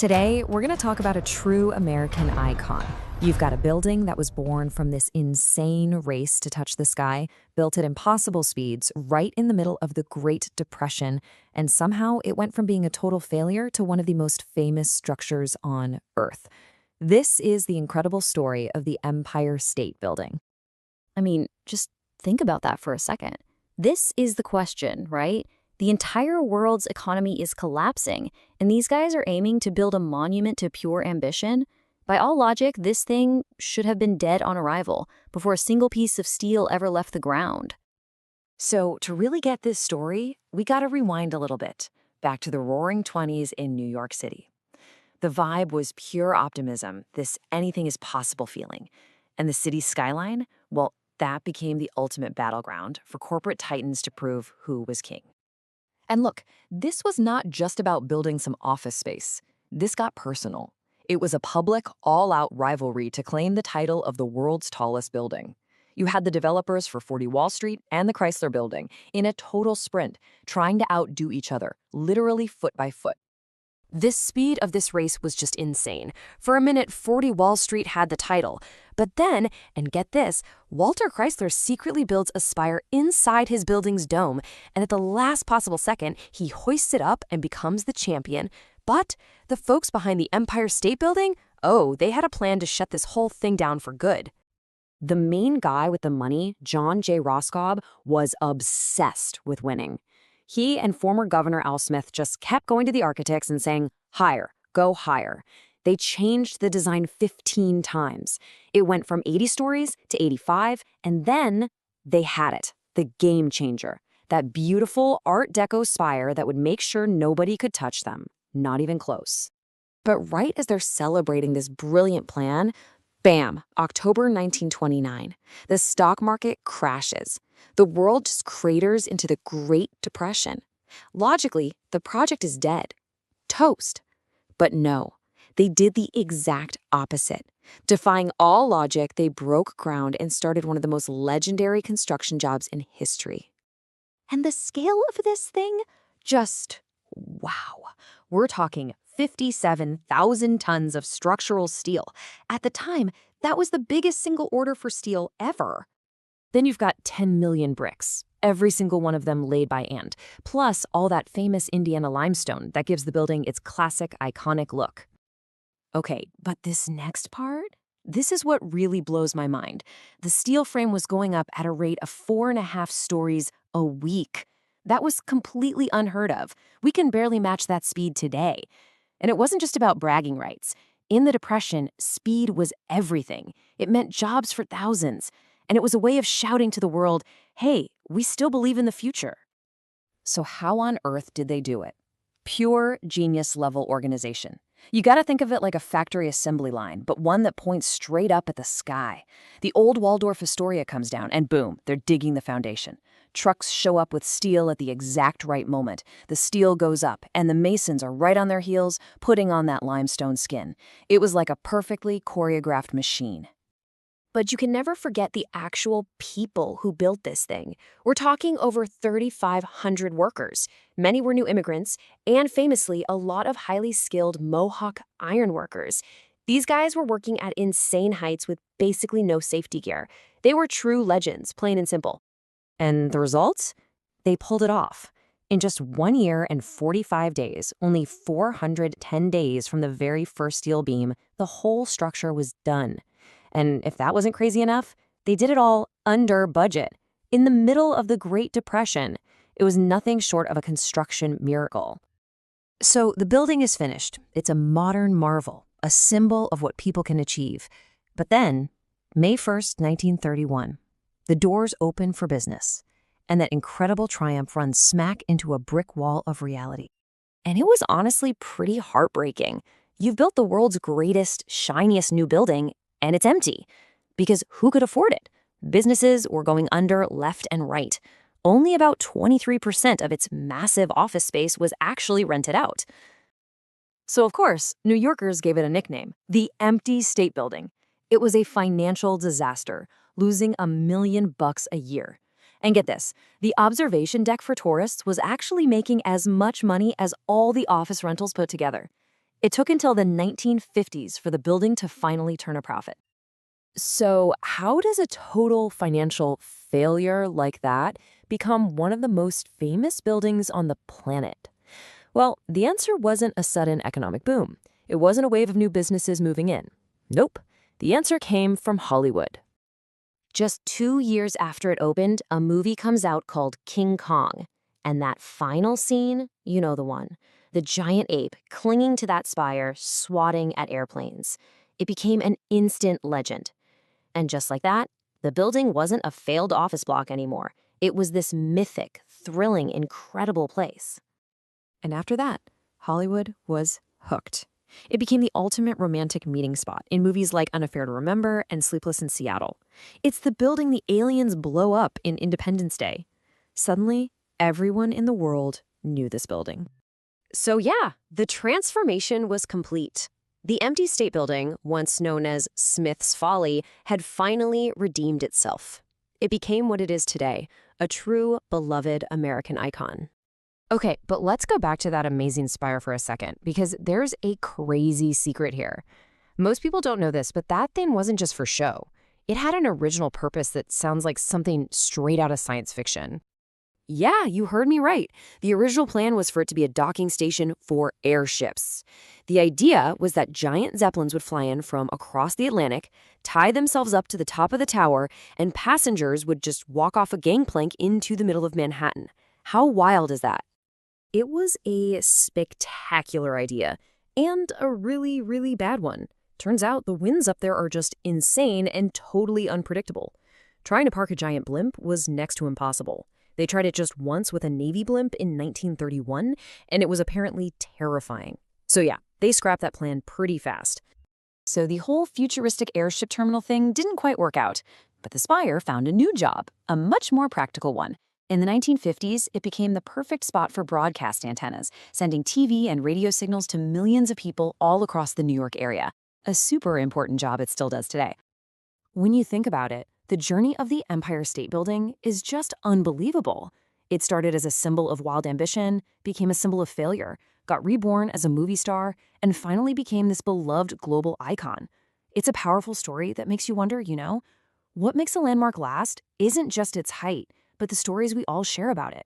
Today, we're going to talk about a true American icon. You've got a building that was born from this insane race to touch the sky, built at impossible speeds right in the middle of the Great Depression, and somehow it went from being a total failure to one of the most famous structures on Earth. This is the incredible story of the Empire State Building. I mean, just think about that for a second. This is the question, right? The entire world's economy is collapsing, and these guys are aiming to build a monument to pure ambition. By all logic, this thing should have been dead on arrival before a single piece of steel ever left the ground. So, to really get this story, we gotta rewind a little bit, back to the roaring 20s in New York City. The vibe was pure optimism, this anything is possible feeling. And the city's skyline, well, that became the ultimate battleground for corporate titans to prove who was king. And look, this was not just about building some office space. This got personal. It was a public, all-out rivalry to claim the title of the world's tallest building. You had the developers for 40 Wall Street and the Chrysler Building in a total sprint, trying to outdo each other, literally foot by foot. This speed of this race was just insane. For a minute, 40 Wall Street had the title. But then, and get this, Walter Chrysler secretly builds a spire inside his building's dome, and at the last possible second, he hoists it up and becomes the champion. But the folks behind the Empire State Building, they had a plan to shut this whole thing down for good. The main guy with the money, John J. Roscoe, was obsessed with winning. He and former Governor Al Smith just kept going to the architects and saying, higher, go higher. They changed the design 15 times. It went from 80 stories to 85, and then they had it, the game changer. That beautiful Art Deco spire that would make sure nobody could touch them, not even close. But right as they're celebrating this brilliant plan, bam, October 1929, the stock market crashes. The world just craters into the Great Depression. Logically, the project is dead. Toast. But no, they did the exact opposite. Defying all logic, they broke ground and started one of the most legendary construction jobs in history. And the scale of this thing? Just wow. We're talking 57,000 tons of structural steel. At the time, that was the biggest single order for steel ever. Then you've got 10 million bricks, every single one of them laid by hand, plus all that famous Indiana limestone that gives the building its classic, iconic look. Okay, but this next part? This is what really blows my mind. The steel frame was going up at a rate of 4.5 stories a week. That was completely unheard of. We can barely match that speed today. And it wasn't just about bragging rights. In the Depression, speed was everything. It meant jobs for thousands. And it was a way of shouting to the world, hey, we still believe in the future. So how on earth did they do it? Pure genius-level organization. You gotta think of it like a factory assembly line, but one that points straight up at the sky. The old Waldorf Astoria comes down, and boom, they're digging the foundation. Trucks show up with steel at the exact right moment. The steel goes up, and the masons are right on their heels, putting on that limestone skin. It was like a perfectly choreographed machine. But you can never forget the actual people who built this thing. We're talking over 3,500 workers. Many were new immigrants, and famously, a lot of highly skilled Mohawk ironworkers. These guys were working at insane heights with basically no safety gear. They were true legends, plain and simple. And the results? They pulled it off. In just 1 year and 45 days, only 410 days from the very first steel beam, the whole structure was done. And if that wasn't crazy enough, they did it all under budget. In the middle of the Great Depression, it was nothing short of a construction miracle. So the building is finished. It's a modern marvel, a symbol of what people can achieve. But then, May 1st, 1931, the doors open for business, and that incredible triumph runs smack into a brick wall of reality. And it was honestly pretty heartbreaking. You've built the world's greatest, shiniest new building, and it's empty. Because who could afford it? Businesses were going under left and right. Only about 23% of its massive office space was actually rented out. So of course, New Yorkers gave it a nickname, the Empty State Building. It was a financial disaster, losing $1 million a year. And get this, the observation deck for tourists was actually making as much money as all the office rentals put together. It took until the 1950s for the building to finally turn a profit. So, how does a total financial failure like that become one of the most famous buildings on the planet? Well, the answer wasn't a sudden economic boom. It wasn't a wave of new businesses moving in. Nope. The answer came from Hollywood. Just 2 years after it opened, a movie comes out called King Kong. And that final scene, you know the one. The giant ape clinging to that spire, swatting at airplanes. It became an instant legend. And just like that, the building wasn't a failed office block anymore. It was this mythic, thrilling, incredible place. And after that, Hollywood was hooked. It became the ultimate romantic meeting spot in movies like An Affair to Remember and Sleepless in Seattle. It's the building the aliens blow up in Independence Day. Suddenly, everyone in the world knew this building. So yeah, the transformation was complete. The empty state building, once known as Smith's Folly, had finally redeemed itself. It became what it is today, a true, beloved American icon. Okay, but let's go back to that amazing spire for a second, because there's a crazy secret here. Most people don't know this, but that thing wasn't just for show. It had an original purpose that sounds like something straight out of science fiction. Yeah, you heard me right. The original plan was for it to be a docking station for airships. The idea was that giant zeppelins would fly in from across the Atlantic, tie themselves up to the top of the tower, and passengers would just walk off a gangplank into the middle of Manhattan. How wild is that? It was a spectacular idea, and a really, really bad one. Turns out the winds up there are just insane and totally unpredictable. Trying to park a giant blimp was next to impossible. They tried it just once with a Navy blimp in 1931, and it was apparently terrifying. So yeah, they scrapped that plan pretty fast. So the whole futuristic airship terminal thing didn't quite work out, but the Spire found a new job, a much more practical one. In the 1950s, it became the perfect spot for broadcast antennas, sending TV and radio signals to millions of people all across the New York area. A super important job it still does today. When you think about it, the journey of the Empire State Building is just unbelievable. It started as a symbol of wild ambition, became a symbol of failure, got reborn as a movie star, and finally became this beloved global icon. It's a powerful story that makes you wonder, what makes a landmark last isn't just its height, but the stories we all share about it.